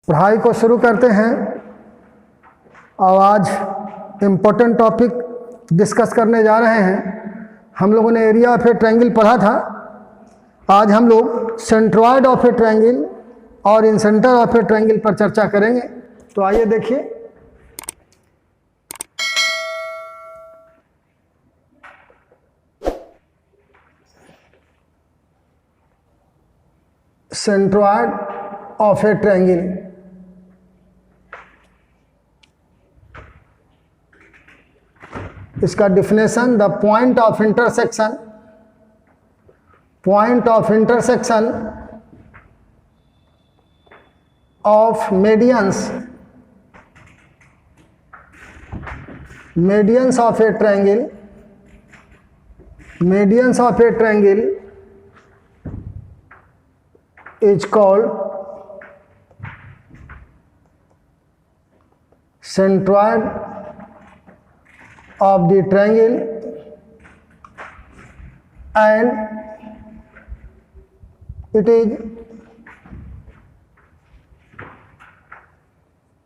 पढ़ाई को शुरू करते हैं। और आज इम्पोर्टेंट टॉपिक डिस्कस करने जा रहे हैं। हम लोगों ने एरिया ऑफ ए ट्रायंगल पढ़ा था। आज हम लोग सेंट्रॉयड ऑफ ए ट्रायंगल और इन सेंटर ऑफ ए ट्रायंगल पर चर्चा करेंगे। तो आइए देखिए, सेंट्रॉयड ऑफ ए ट्रायंगल। इसका definition, the point of intersection of medians of a triangle is called centroid of the triangle, and it is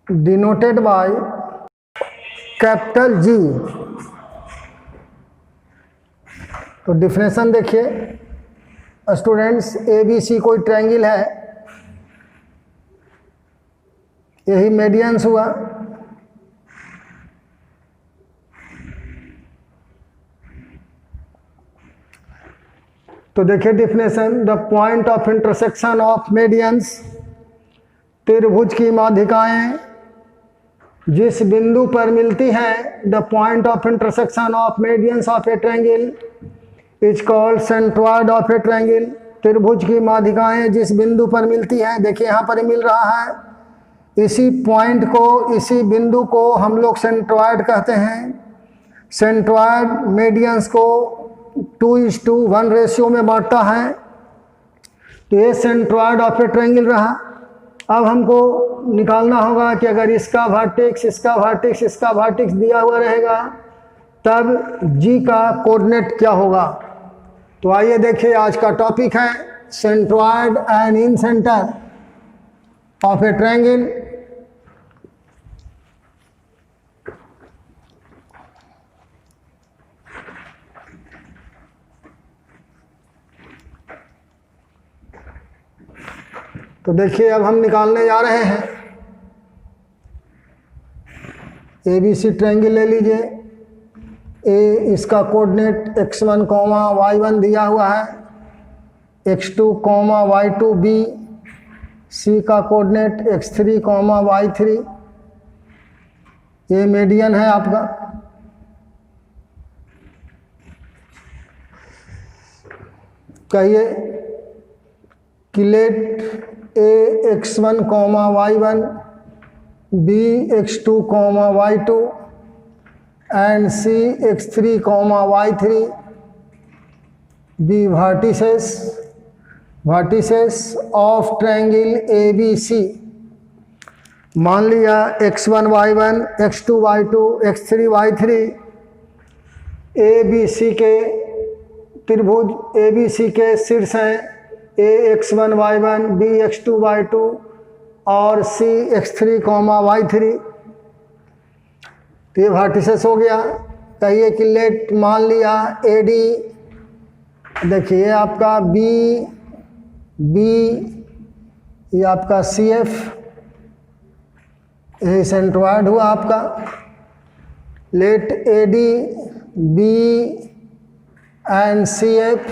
denoted by capital G। तो definition देखिए students, ABC कोई ट्रायंगल है, यही medians हुआ। तो देखिए definition, the point of intersection of medians, त्रिभुज की माध्यिकाएं जिस बिंदु पर मिलती हैं, the point of intersection of medians of A triangle is called centroid of A triangle. त्रिभुज की माध्यिकाएं जिस बिंदु पर मिलती हैं, देखिए यहाँ पर मिल रहा है, इसी पॉइंट को, इसी बिंदु को हम लोग सेंट्रॉयड कहते हैं। सेंट्रॉयड मेडियंस को 2:1 रेशियो में बांटता है। तो ये सेंट्रॉयड ऑफ ए ट्रायंगल रहा। अब हमको निकालना होगा कि अगर इसका वर्टेक्स, इसका वर्टेक्स, इसका वर्टेक्स दिया हुआ रहेगा, तब जी का कोऑर्डिनेट क्या होगा। तो आइए देखिए, आज का टॉपिक है centroid and in centre of A triangle. तो देखिए, अब हम निकालने जा रहे हैं। ABC ट्रायंगल ले लीजिए। ए, इसका कोऑर्डिनेट x1, y1 दिया हुआ है, x2, y2, B। C का कोऑर्डिनेट x3, y3। ये मीडियन है आपका। कहिए कि late A x1, y1, B x2, y2 and C x3, y3 be vertices of triangle ABC। मान लिया x1, y1, x2, y2, x3, y3 ABC के त्रिभुज ABC के शीर्ष हैं। A x1, y1, B x2, y2 और C x3, y3। तो ये वर्टिसेस हो गया। कहिए कि लेट, मान लिया AD, देखिए आपका B, ये आपका CF, ये सेंट्रॉयड हुआ आपका। Let AD, B and CF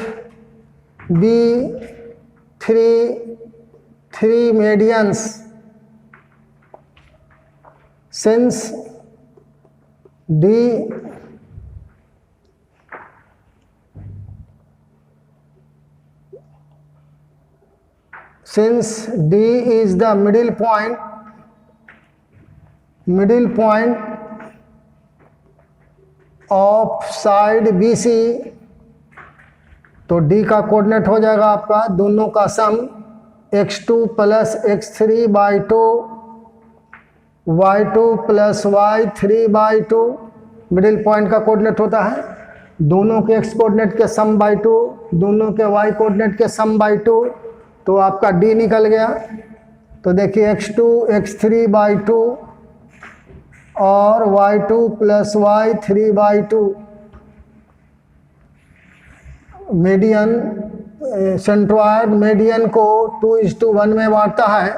be three medians, since D is the middle point of side BC, तो D का कोऑर्डिनेट हो जाएगा आपका दोनों का सम x2 + x3/2, y2 + y3/2। Middle point का कोऑर्डिनेट होता है दोनों के x कोऑर्डिनेट के सम बाई 2, दोनों के y कोऑर्डिनेट के सम बाई 2, तो आपका d निकल गया। तो देखिए x2 x3/2 और y2 + y3/2। Median centroid median को 2:1 में बांटता है।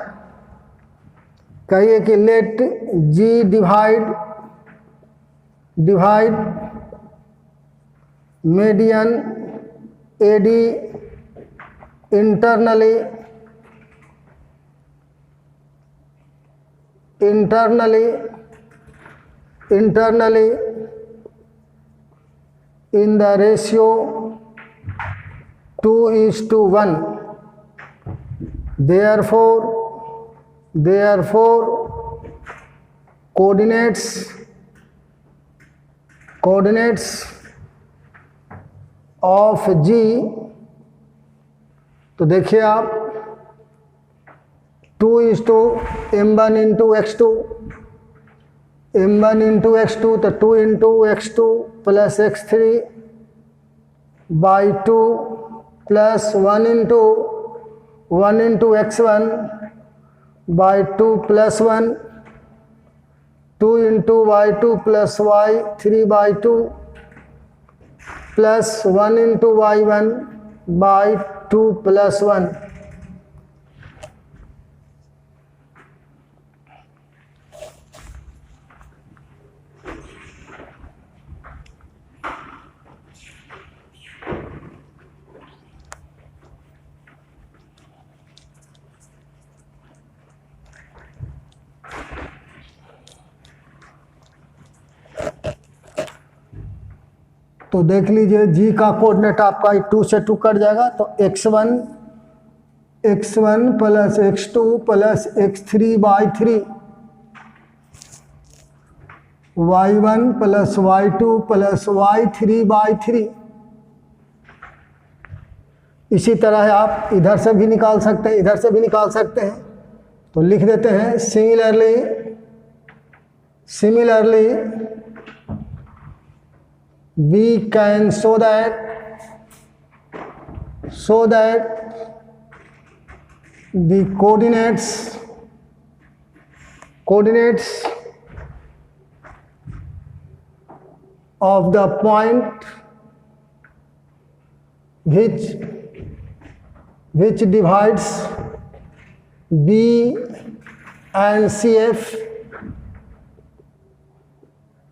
कहिए कि let G divide median AD internally in the ratio 2:1. Therefore coordinates of G, तो देखिए आप 2:m1 × x2, m1 × x2 तो 2 × x2 + x3/2 + 1 × x1/2 + 1, 2 × y2 + y3/2 + 1 × y1/2 + 1। तो देख लीजिए G का कोऑर्डिनेट आपका 2 से 2 कट जाएगा, तो x1 + x2 + x3/3, y1 + y2 + y3/3। इसी तरह आप इधर से भी निकाल सकते हैं, इधर से भी निकाल सकते हैं। तो लिख देते हैं similarly we can show that the coordinates of the point which divides B and CF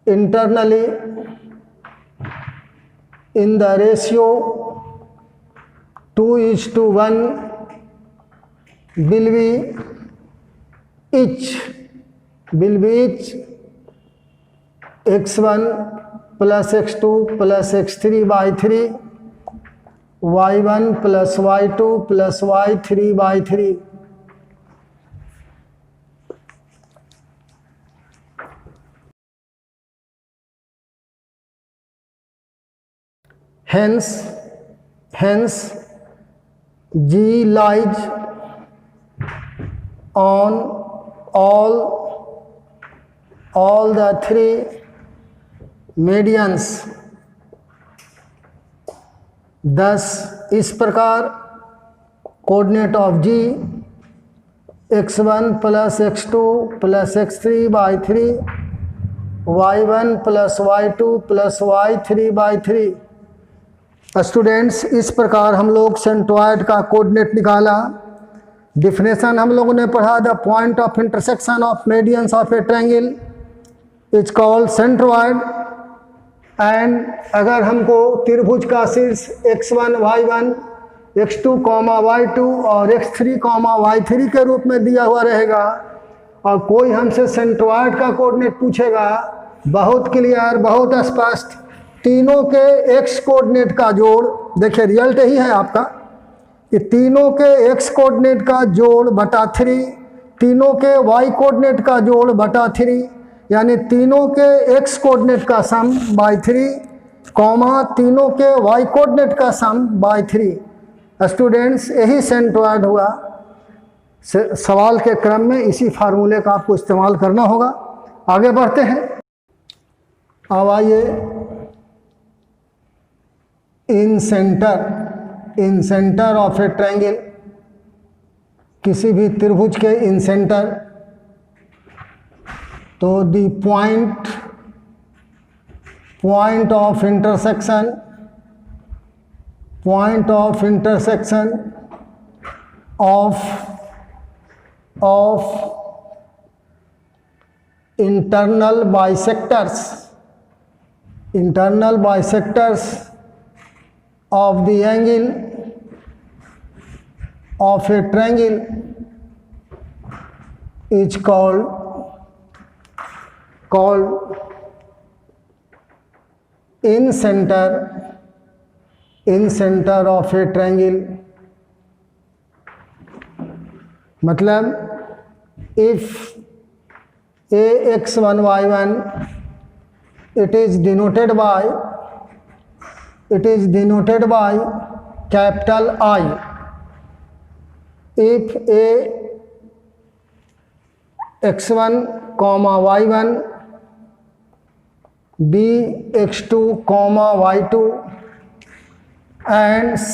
internally in the ratio 2:1 will be each x1 + x2 + x3/3, y1 + y2 + y3/3। Hence G lies on all the 3 medians। thus इस प्रकार coordinate of G x1 + x2 + x3/3, y1 + y2 + y3/3। Students, इस प्रकार हम लोग centroid का coordinate निकाला। Definition हम लोगों ने पढ़ा, the point of intersection of medians of A triangle is called centroid. And अगर हमको त्रिभुज का शीर्ष x1 y1 x2 y2 और x3 y3 के रूप में दिया हुआ रहेगा, और कोई हमसे सेंट्रॉयड का कोऑर्डिनेट पूछेगा, बहुत क्लियर, बहुत स्पष्ट, तीनों के x कोऑर्डिनेट का जोड़, देखिए रिजल्ट यही है आपका कि तीनों के x कोऑर्डिनेट का जोड़ बटा 3, तीनों के y कोऑर्डिनेट का जोड़ बटा 3, यानी तीनों के x कोऑर्डिनेट का सम बाय 3, तीनों के y कोऑर्डिनेट का सम बाय 3। स्टूडेंट्स, यही सेंट्रॉयड हुआ। सवाल के क्रम में इसी फार्मूले का आपको इस्तेमाल करना होगा। आगे बढ़ते हैं। अब आइए, इन सेंटर ऑफ ए ट्रायंगल किसी भी त्रिभुज के इन सेंटर, तो the point of intersection of internal bisectors of the angle of a triangle is called in center of a triangle. मतलब if ax1 y1 it is denoted by capital I. If ax1 comma y1 b x2 comma y2 and c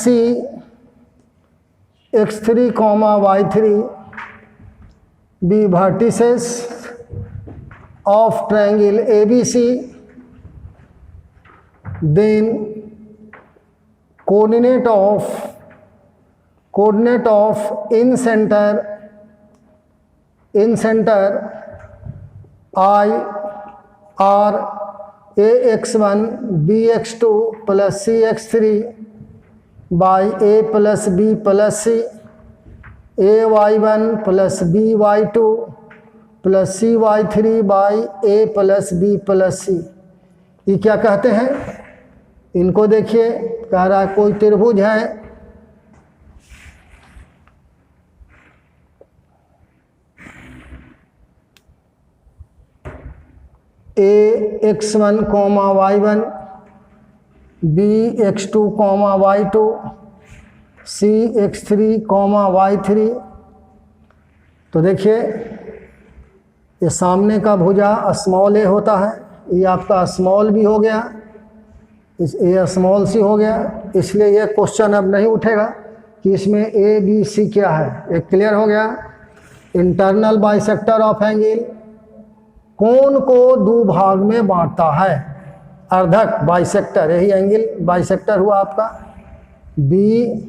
x3 comma y3 be vertices of triangle ABC, then coordinate of in center I are ax1 bx2 plus cx3 by a plus b plus c, ay1 plus by2 plus cy3 by a plus b plus c। ये क्या कहते हैं? इनको देखिए, कह रहा है कोई त्रिभुज है, a x1 comma y1 b x2 comma y2 c x3 comma y3। तो देखिए ये सामने का भुजा स्मॉल ए होता है, ये आपका स्मॉल बी हो गया, ये स्मॉल सी हो गया, इसलिए ये क्वेश्चन अब नहीं उठेगा कि इसमें ए बी सी क्या है। ये क्लियर हो गया। इंटरनल बाइसेक्टर ऑफ एंगल कोण को दो भाग में बांटता है, अर्धक बाइसेक्टर, यही एंगल बाइसेक्टर हुआ आपका। बी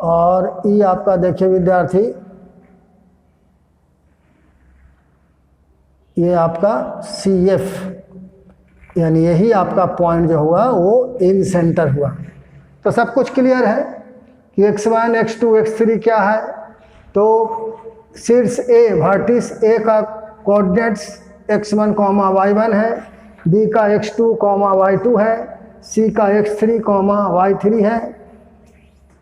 और ई आपका देखिए विद्यार्थी, ये आपका सी एफ, यानी यही आपका पॉइंट जो हुआ वो इन सेंटर हुआ। तो सब कुछ क्लियर है कि x1 x2 x3 क्या है। तो शीर्ष ए वर्टिस ए का कोऑर्डिनेट्स x1 कॉमा y1 है, b का x2 कॉमा y2 है, c का x3 कॉमा y3 है,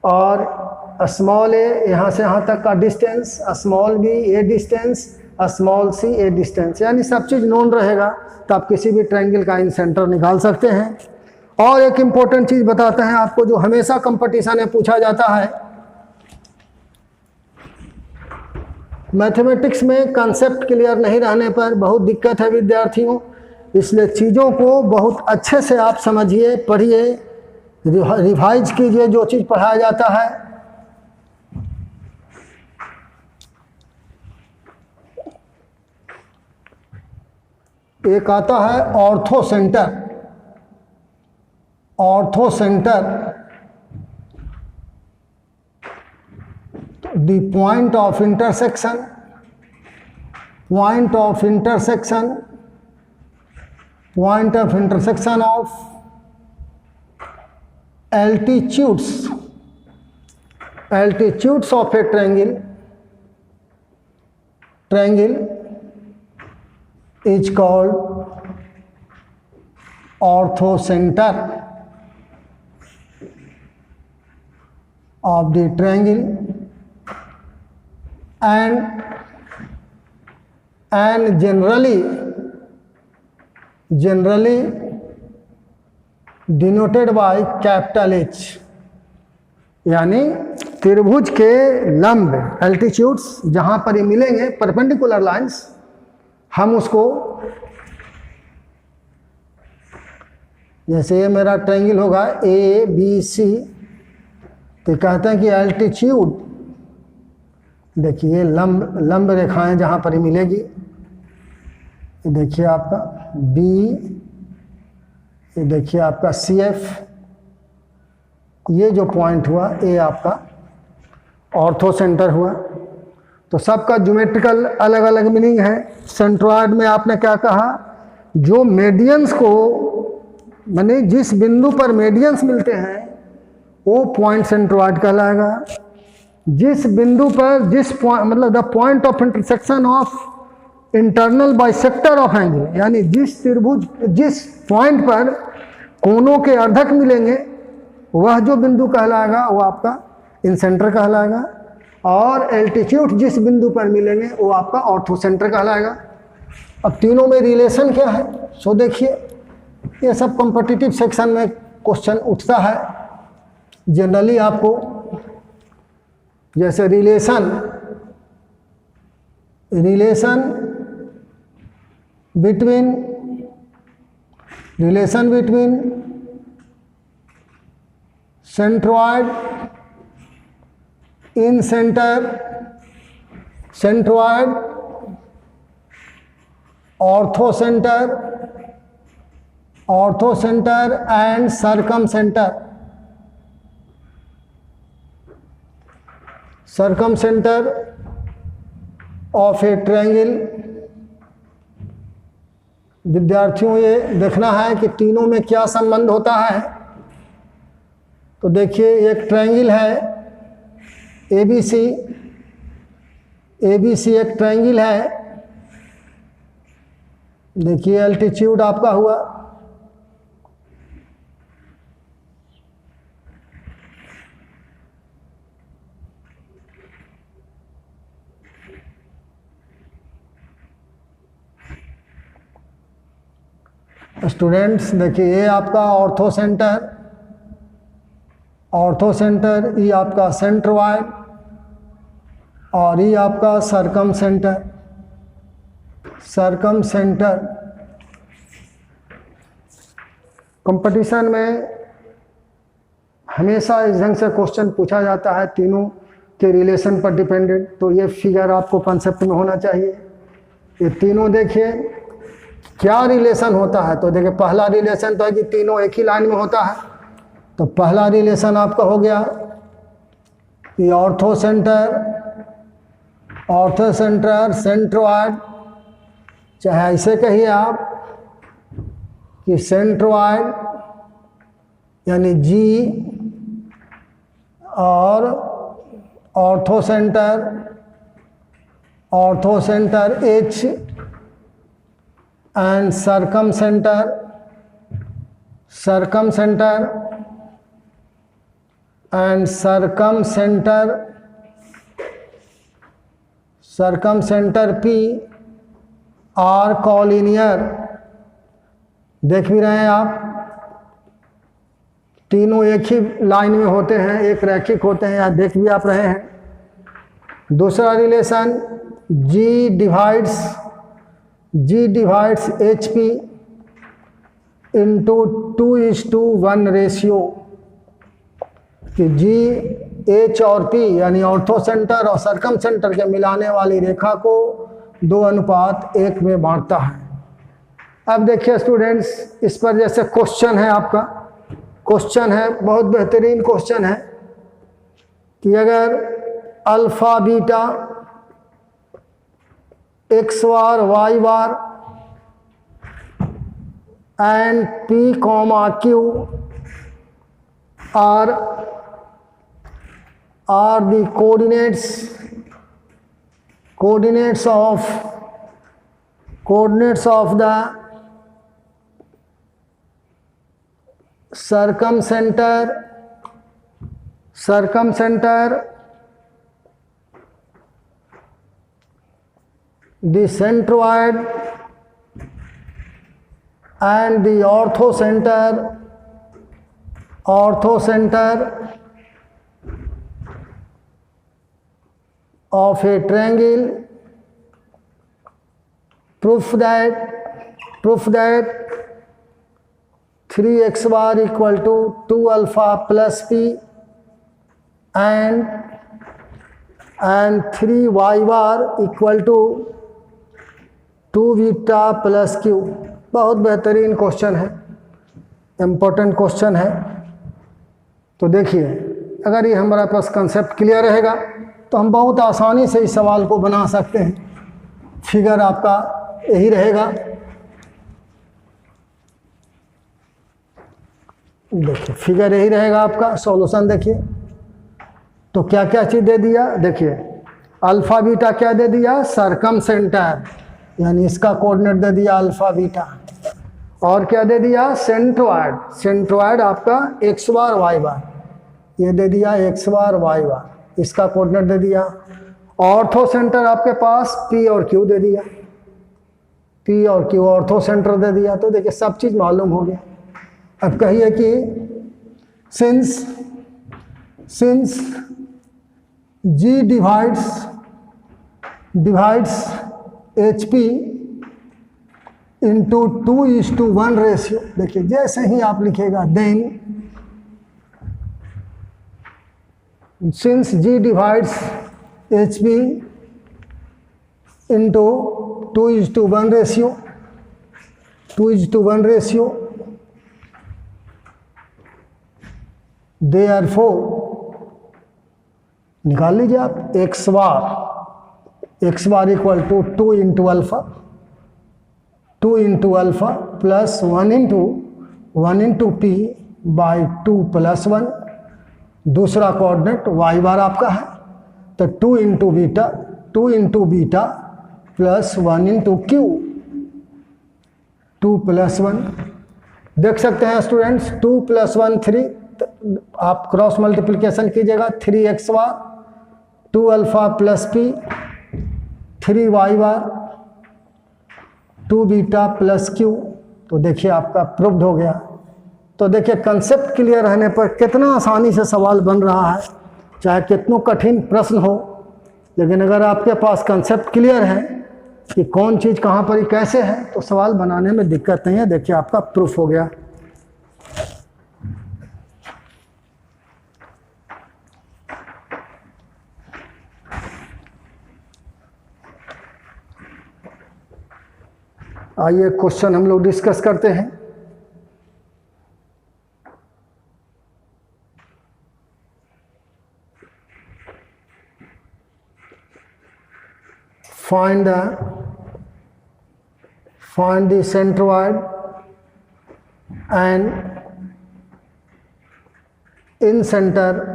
और स्मॉल ए यहाँ से यहाँ तक का distance, small B A distance, small C A distance, यानी सब चीज़ नोन रहेगा तो आप किसी भी ट्रायंगल का इन सेंटर निकाल सकते हैं। और एक इम्पोर्टेंट चीज़ बताते हैं आपको, जो हमेशा कंपटीशन में पूछा जाता है, मैथमेटिक्स में कंसेप्ट क्लियर नहीं रहने पर बहुत दिक्कत है विद्यार्थियों, इसलिए चीज़ों को बहुत अच्छे से आप समझिए, पढ़िए, रिवाइज कीजिए जो चीज़ पढ़ाया जाता है। एक आता है ortho centre. The point of intersection of altitudes of a triangle is called orthocenter of the triangle, and generally denoted by capital H। यानी त्रिभुज के लंब एल्टीट्यूड्स जहाँ पर ये मिलेंगे परपेंडिकुलर लाइंस, हम उसको, जैसे ये मेरा ट्रायंगल होगा ए बी सी, तो कहते हैं कि एल्टीट्यूड देखिए ये लंब रेखाएं जहाँ पर ही मिलेगी, ये देखिए आपका B, ये देखिए आपका CF, ये जो पॉइंट हुआ ये आपका ऑर्थो सेंटर हुआ। तो सबका ज्योमेट्रिकल अलग अलग मीनिंग है। सेंट्रॉयड में आपने क्या कहा, जो मेडियंस को, माने जिस बिंदु पर मेडियंस मिलते हैं वो पॉइंट सेंट्रॉयड कहलाएगा। जिस बिंदु पर जिस पॉइंट, मतलब the point of intersection of internal bisector of angle, यानी जिस त्रिभुज, जिस पॉइंट पर कोनों के अर्धक मिलेंगे वह जो बिंदु कहलाएगा वो आपका इंसेंटर कहलाएगा। और एल्टीट्यूड जिस बिंदु पर मिलेंगे वो आपका ऑर्थो सेंटर कहलाएगा। अब तीनों में रिलेशन क्या है, सो देखिए ये सब कॉम्पिटिटिव सेक्शन में क्वेश्चन उठता है जनरली। आपको जैसे relation between centroid in centre, centroid, ortho centre and circum centre of A triangle. विद्यार्थियों ये देखना है कि तीनों में क्या संबंध होता है। तो देखिए एक ट्रायंगल है ABC एक ट्रायंगल है। देखिए एल्टीट्यूड आपका हुआ, स्टूडेंट्स देखिए ये आपका ऑर्थो सेंटर, ये आपका सेंट्रॉयड और ये आपका सर्कम सेंटर। कंपटीशन में हमेशा इस ढंग से क्वेश्चन पूछा जाता है, तीनों के रिलेशन पर डिपेंडेंट। तो ये फिगर आपको कंसेप्ट में होना चाहिए। ये तीनों देखिए क्या रिलेशन होता है। तो देखिए पहला रिलेशन तो है कि तीनों एक ही लाइन में होता है। तो पहला रिलेशन आपका हो गया कि ऑर्थो सेंटर सेंट्रॉयड, चाहे ऐसे कहिए आप कि सेंट्रॉयड यानी G और orthocentre H and circumcentre P are collinear. देख भी रहे हैं आप, तीनों एक ही लाइन में होते हैं, एक रैखिक होते हैं, या देख भी आप रहे हैं। दूसरा relation G divides HP into 2:1 ratio, कि G H और P यानी ऑर्थो सेंटर और सर्कम सेंटर के मिलाने वाली रेखा को 2:1 में बांटता है। अब देखिए स्टूडेंट्स, इस पर जैसे क्वेश्चन है, आपका क्वेश्चन है, बहुत बेहतरीन क्वेश्चन है कि अगर alpha beta x bar y bar and P, Q are the coordinates of the circumcenter, the centroid and the ortho center of a triangle. Proof that 3x bar equal to 2 alpha plus p and and 3y bar equal to 2 beta plus Q. बहुत बेहतरीन question है, important question है। तो देखिए, अगर ये हमारे पास concept clear रहेगा तो हम बहुत आसानी से इस सवाल को बना सकते हैं। फिगर आपका यही रहेगा। देखिए, फिगर यही रहेगा आपका। सॉल्यूशन देखिए, तो क्या क्या चीज़ दे दिया। देखिए, अल्फा बीटा क्या दे दिया, सरकम सेंटर, यानी इसका कोऑर्डिनेट दे दिया अल्फा बीटा। और क्या दे दिया, सेंट्रोइड। सेंट्रोइड आपका एक्स बार वाई बार, ये दे दिया एक्स बार वाई बार, इसका कोऑर्डिनेट दे दिया। ऑर्थो सेंटर आपके पास पी और क्यू दे दिया, पी और क्यू ऑर्थो सेंटर दे दिया। तो देखिए, सब चीज़ मालूम हो गया। अब कहिए कि since G divides H P into 2:1 ratio. देखिए, जैसे ही आप लिखेगा then since G divides H P into 2:1 ratio, 2:1 ratio, therefore निकाल लीजिए आप x bar equal to 2 into alpha, 2 into alpha plus 1 into P by 2 plus 1। दूसरा कोऑर्डिनेट वाई बार आपका है, तो 2 into beta plus 1 into Q, 2 plus 1। देख सकते हैं स्टूडेंट्स, 2 प्लस 1 3, आप क्रॉस मल्टीप्लिकेशन कीजिएगा, 3x बार 2 अल्फा प्लस पी 3 वाई बार 2 beta plus Q. तो देखिए, आपका प्रूव्ड हो गया। तो देखिए, कंसेप्ट क्लियर रहने पर कितना आसानी से सवाल बन रहा है, चाहे कितना कठिन प्रश्न हो। लेकिन अगर आपके पास कंसेप्ट क्लियर है कि कौन चीज़ कहाँ पर ही कैसे है, तो सवाल बनाने में दिक्कत नहीं है। देखिए, आपका प्रूफ हो गया। आइए क्वेश्चन हम लोग डिस्कस करते हैं। Find the centroid and in center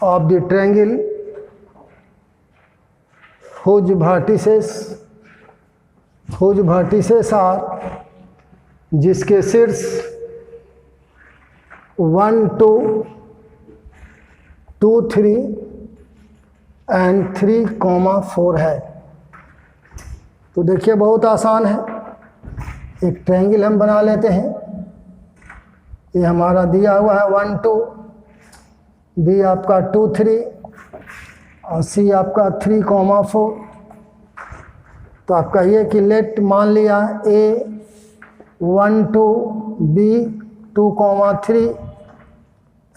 of the triangle whose vertices are, जिसके शीर्ष 1 2 2 3 एंड 3,4 है। तो देखिए, बहुत आसान है। एक ट्रायंगल हम बना लेते हैं। ये हमारा दिया हुआ है 1 2, बी आपका 2 3 और सी आपका 3,4। तो आपका ये कि लेट मान लिया ए 1 2, बी 2,3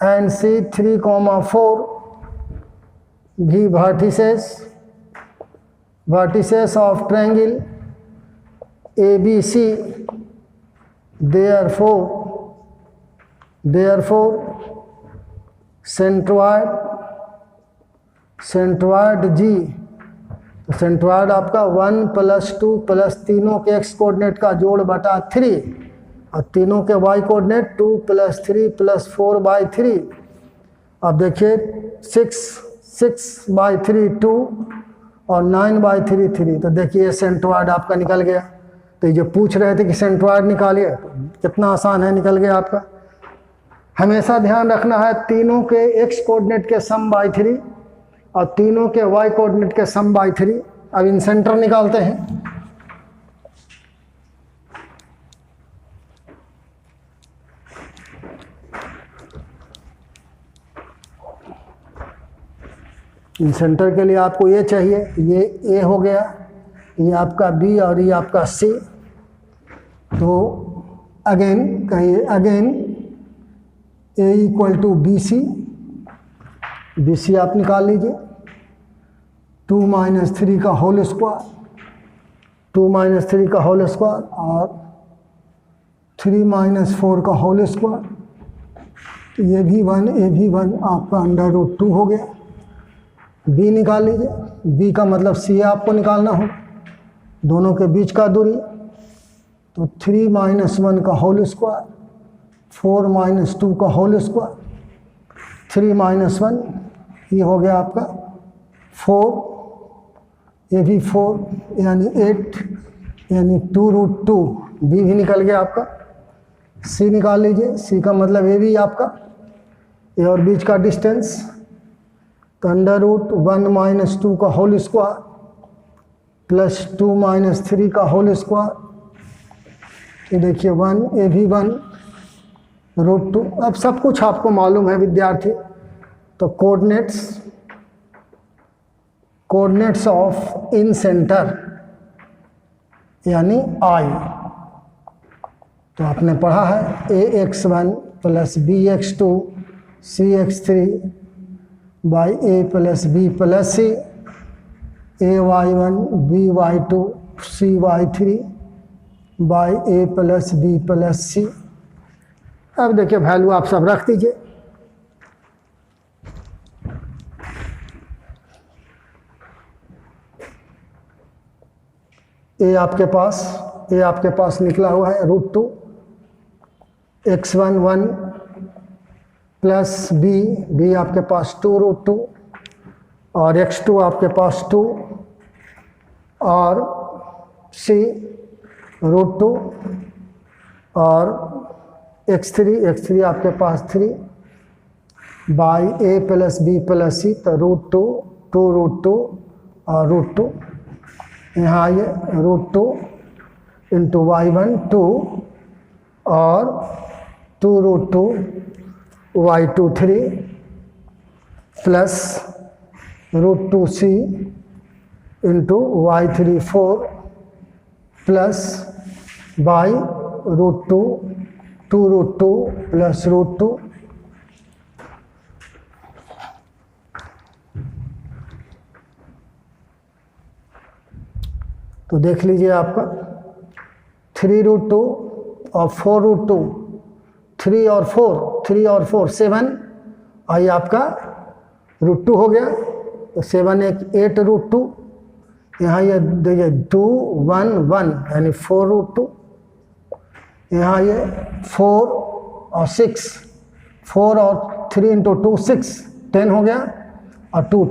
एंड सी 3,4 भी vertices of triangle ABC, therefore centroid G। तो सेंट्रॉयड आपका 1 + 2 + तीनों के x कोऑर्डिनेट का जोड़ बटा 3 और तीनों के y कोऑर्डिनेट 2 + 3 + 4/3। अब देखिए, 6/3 2 और 9/3 3। तो देखिए, सेंट्रॉयड आपका निकल गया। तो ये जो पूछ रहे थे कि सेंट्रॉयड निकालिए, कितना आसान है, निकल गया आपका। हमेशा ध्यान रखना है, तीनों के x कोऑर्डिनेट के सम बाई 3 और तीनों के y कोऑर्डिनेट के सम बाई 3। अब इन सेंटर निकालते हैं। इन सेंटर के लिए आपको ये चाहिए, ये A हो गया, ये आपका B और ये आपका C। तो अगेन कहिए, again A equal to B C, B C आप निकाल लीजिए, 2 - 3 का होल स्क्वायर, 2 - 3 का होल स्क्वायर और 3 - 4 का होल स्क्वायर, तो ये भी 1 ये भी 1 आपका √2 हो गया। बी निकाल लीजिए, बी का मतलब सी आपको निकालना हो, दोनों के बीच का दूरी, तो 3 - 1 का होल स्क्वायर, 4 - 2 का होल स्क्वायर, 3 - 1 ये हो गया आपका 4, ये भी 4 यानी 8 यानी 2√2, बी भी निकल गया आपका। सी निकाल लीजिए, सी का मतलब ये भी आपका, ये और बीच का डिस्टेंस, तो √1 - 2 का होल स्क्वायर प्लस 2 - 3 का होल स्क्वायर, ये देखिए 1 ये भी 1 √2। अब सब कुछ आपको मालूम है विद्यार्थी, तो कोऑर्डिनेट्स ऑफ इन सेंटर यानी आई, तो आपने पढ़ा है ax1 plus bx2 cx3 by a plus b plus c, ay1 by2 cy3 by a plus b plus c। अब देखिए वैल्यू आप सब रख दीजिए, ए आपके पास निकला हुआ है √2, x1 1 प्लस b आपके पास 2√2 और x2 आपके पास 2 और c √2 और x3 आपके पास 3 by a plus b plus c, तो √2 2√2 और √2, यहाँ ये √2 इंटू y1 2 और 2√2 y2 3 plus √2c into y3 4 plus by √2 2√2 plus √2, तो देख लीजिए आपका 3√2 और 4√2, 3 और 4 7, और ये आपका √2 हो गया, तो 7 एक 8√2, यहाँ ये देखिए 2 1 1 यानी 4√2, यहाँ ये 4 और 6, 4 और 3 इंटू 2 6 10 हो गया, और 2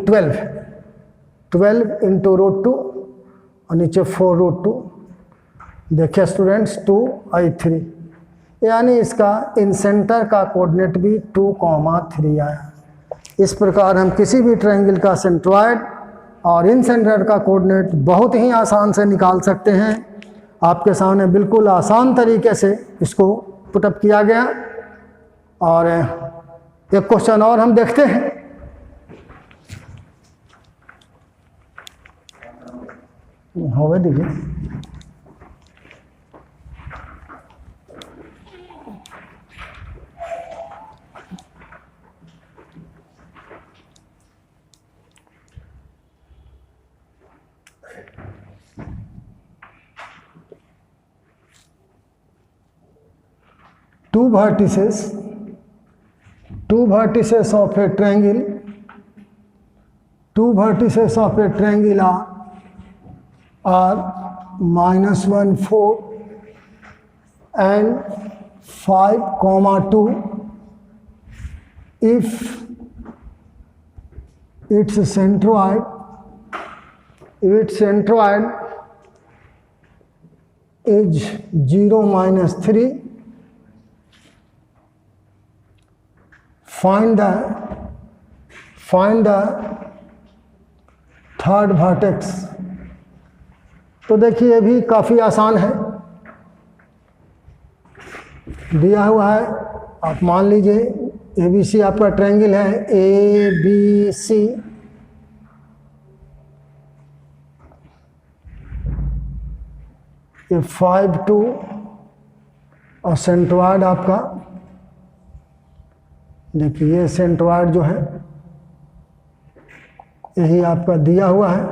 12 इंटू √2 और नीचे 4√2, देखिए स्टूडेंट्स 2i3, यानी इसका इन सेंटर का कोऑर्डिनेट भी 2,3 आया। इस प्रकार हम किसी भी ट्रायंगल का सेंट्रॉयड और इन सेंटर का कोऑर्डिनेट बहुत ही आसान से निकाल सकते हैं। आपके सामने बिल्कुल आसान तरीके से इसको पुटअप किया गया। और एक क्वेश्चन और हम देखते हैं। होवे देखिए, two vertices of a triangle, are -1 4 and 5, 2 if its centroid is 0 - 3, find the third vertex। तो देखिए ये भी काफ़ी आसान है, दिया हुआ है। आप मान लीजिए ABC आपका ट्रायंगल है ABC, ये 5 2 और सेंट्रॉयड आपका, देखिए ये सेंट्रॉयड जो है यही आपका दिया हुआ है।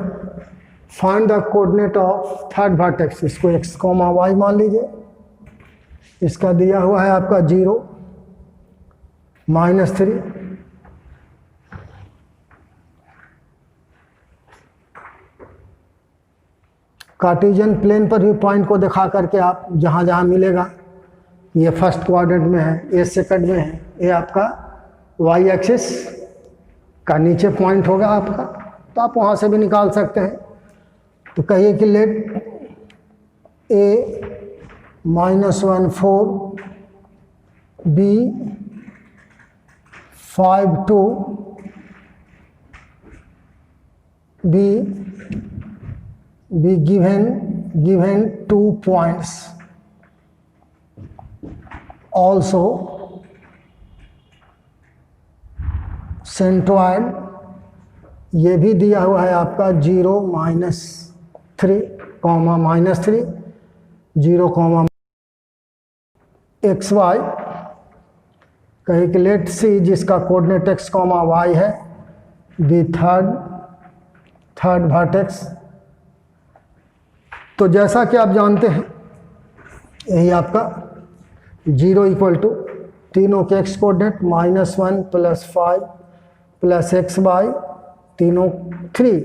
Find the coordinate of third vertex, इसको x, y मान लीजिए। इसका दिया हुआ है आपका 0, -3, कार्टेशियन प्लेन पर भी पॉइंट को दिखा करके आप जहाँ जहाँ मिलेगा, ये फर्स्ट क्वाड्रेंट में है, ये सेकंड में है, ये आपका y एक्सिस का नीचे पॉइंट होगा आपका, तो आप वहाँ से भी निकाल सकते हैं। तो कहिए कि late a -1 4 b 5 2 be given 2 points. Also centroid ये भी दिया हुआ है आपका 0 -3, -3 0, xy। कहे कि लेट सी जिसका कोऑर्डिनेट x, y है, दी थर्ड वर्टेक्स। तो जैसा कि आप जानते हैं यही आपका 0 = तीनों के x कोऑर्डिनेट -1 + 5 + xy, तीनों 3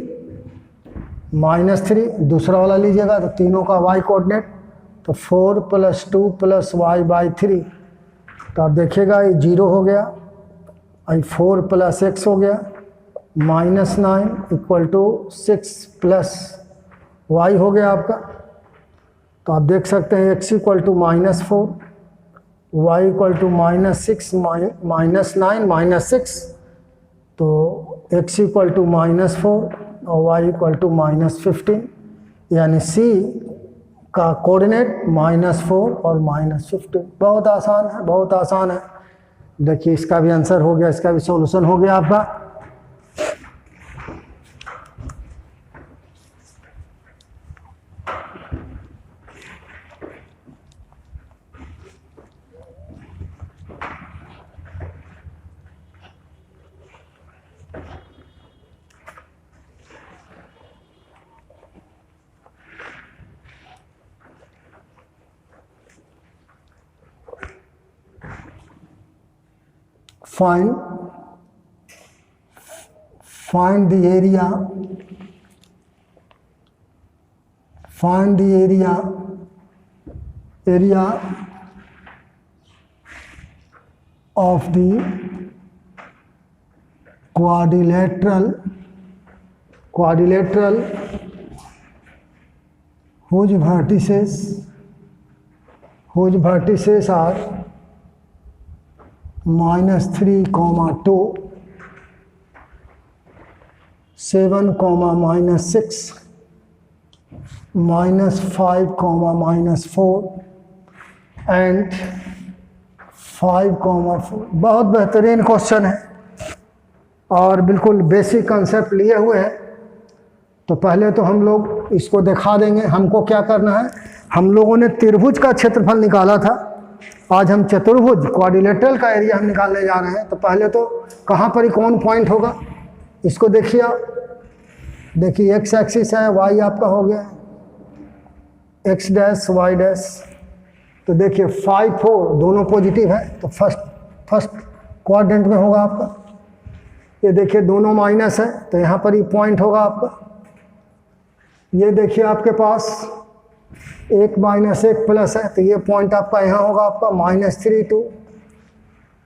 -3, दूसरा वाला लीजिएगा तो तीनों का y कोऑर्डिनेट, तो 4 + 2 + y/3। तो आप देखिएगा ये 0 हो गया, और 4 + x हो गया, -9 = 6 + y हो गया आपका। तो आप देख सकते हैं x = -4, y = -6 -9 -6, तो x = -4 और y = -15, यानी C का कोऑर्डिनेट -4 और -15। बहुत आसान है, बहुत आसान है। देखिए इसका भी आंसर हो गया, इसका भी सॉल्यूशन हो गया आपका। Find the area of the quadrilateral whose vertices are -3, 2, 7, -6, -5, -4 and 5, 4। बहुत बेहतरीन क्वेश्चन है और बिल्कुल बेसिक कंसेप्ट लिए हुए हैं। तो पहले तो हम लोग इसको दिखा देंगे। हमको क्या करना है, हम लोगों ने त्रिभुज का क्षेत्रफल निकाला था, आज हम चतुर्भुज क्वाड्रिलेटरल का एरिया हम निकालने जा रहे हैं। तो पहले तो कहाँ पर ही कौन पॉइंट होगा इसको देखिए आप। देखिए x एक्सिस है, y आपका हो गया x डैश y डैश। तो देखिए 5, 4 दोनों पॉजिटिव है, तो फर्स्ट क्वाड्रेंट में होगा आपका। ये देखिए दोनों माइनस है, तो यहाँ पर ही पॉइंट होगा आपका। ये देखिए आपके पास 1 - 1 प्लस है, तो ये पॉइंट आपका यहाँ होगा आपका -3, 2।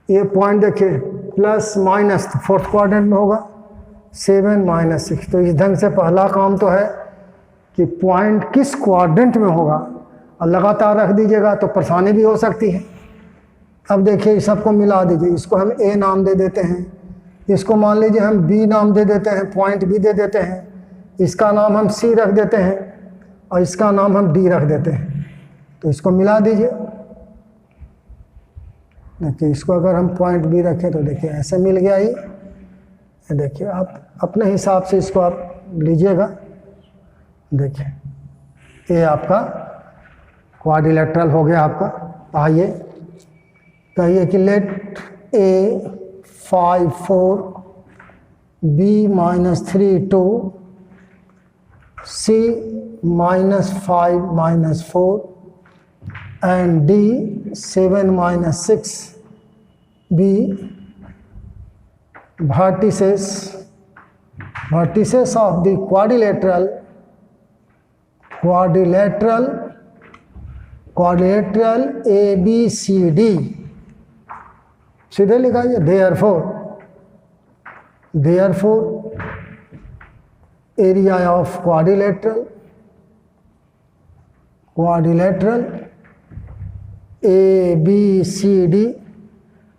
ये पॉइंट देखिए प्लस माइनस, तो फोर्थ क्वाड्रेंट में होगा 7 - 6। तो इस ढंग से पहला काम तो है कि पॉइंट किस क्वाड्रेंट में होगा, और लगातार रख दीजिएगा तो परेशानी भी हो सकती है। अब देखिए इस सबको मिला दीजिए, इसको हम A नाम दे देते हैं, इसको मान लीजिए हम B नाम दे देते हैं, पॉइंट B दे देते हैं, इसका नाम हम C रख देते हैं और इसका नाम हम D रख देते हैं। तो इसको मिला दीजिए। देखिए इसको अगर हम पॉइंट B रखें तो देखिए ऐसे मिल गया ही। देखिए आप अपने हिसाब से इसको आप लीजिएगा। देखिए ये आपका क्वाड्रिलेटरल हो गया आपका। आइए कहिए कि late A 5 4 B -3 2 C -5 -4 and D 7 6 be vertices of the quadrilateral ABCD। सीधे लिखा है therefore area of quadrilateral ABCD।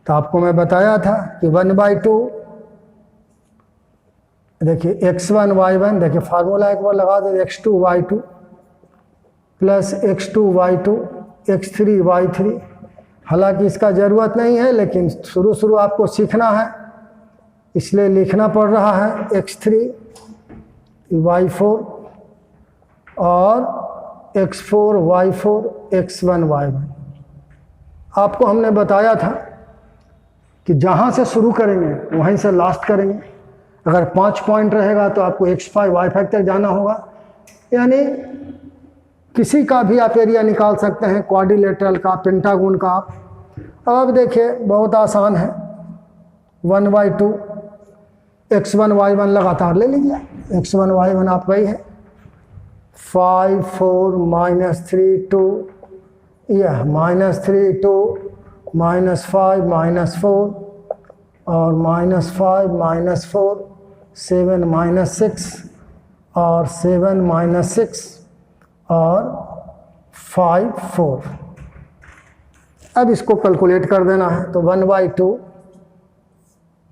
तो आपको मैं बताया था कि 1/2, देखिए x1 y1, देखिए फार्मूला एक बार लगा दो, x2 y2 plus x2 y2 x3 y3। हालांकि इसका ज़रूरत नहीं है, लेकिन शुरू आपको सीखना है इसलिए लिखना पड़ रहा है x3 y4 और x4 y4 x1 y1। आपको हमने बताया था कि जहाँ से शुरू करेंगे वहीं से लास्ट करेंगे। अगर 5 पॉइंट रहेगा तो आपको x5 y5 तक जाना होगा, यानी किसी का भी आप एरिया निकाल सकते हैं, क्वाड्रिलेटरल का, पेंटागन का। अब देखिए बहुत आसान है, 1/2 x1 y1 लगातार ले लीजिए। x1 y1 आपका ही है 5 4 -3 2, यह -3 2 -5 -4 और -5 -4 7 -6 और 7 -6 और 5 4। अब इसको कैलकुलेट कर देना है। तो 1/2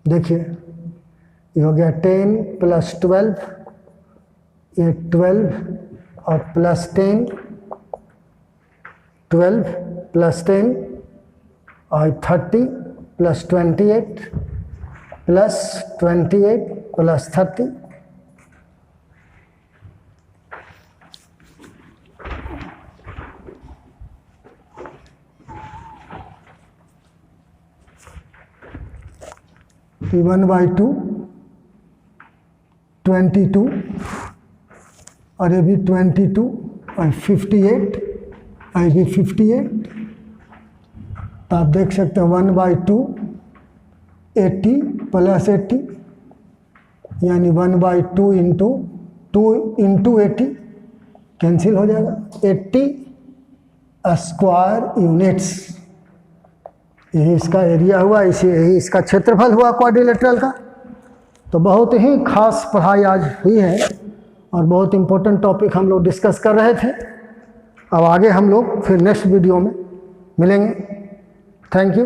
देखिए ये हो गया 10 + 12, ये 12 और प्लस 10, 12 + 10 और 30 + 28 + 28 + 30। तो 1/2 22 और ये भी 22 और 58 और ये भी 58। तो आप देख सकते हैं 1/2 80 + 80, यानी 1/2 × 2 × 80 कैंसिल हो जाएगा, 80 स्क्वायर यूनिट्स। यही इसका एरिया हुआ, यही इसका क्षेत्रफल हुआ क्वाड्रिलेटरल का। तो बहुत ही खास पढ़ाई आज हुई है और बहुत इम्पोर्टेंट टॉपिक हम लोग डिस्कस कर रहे थे। अब आगे हम लोग फिर नेक्स्ट वीडियो में मिलेंगे। Thank you.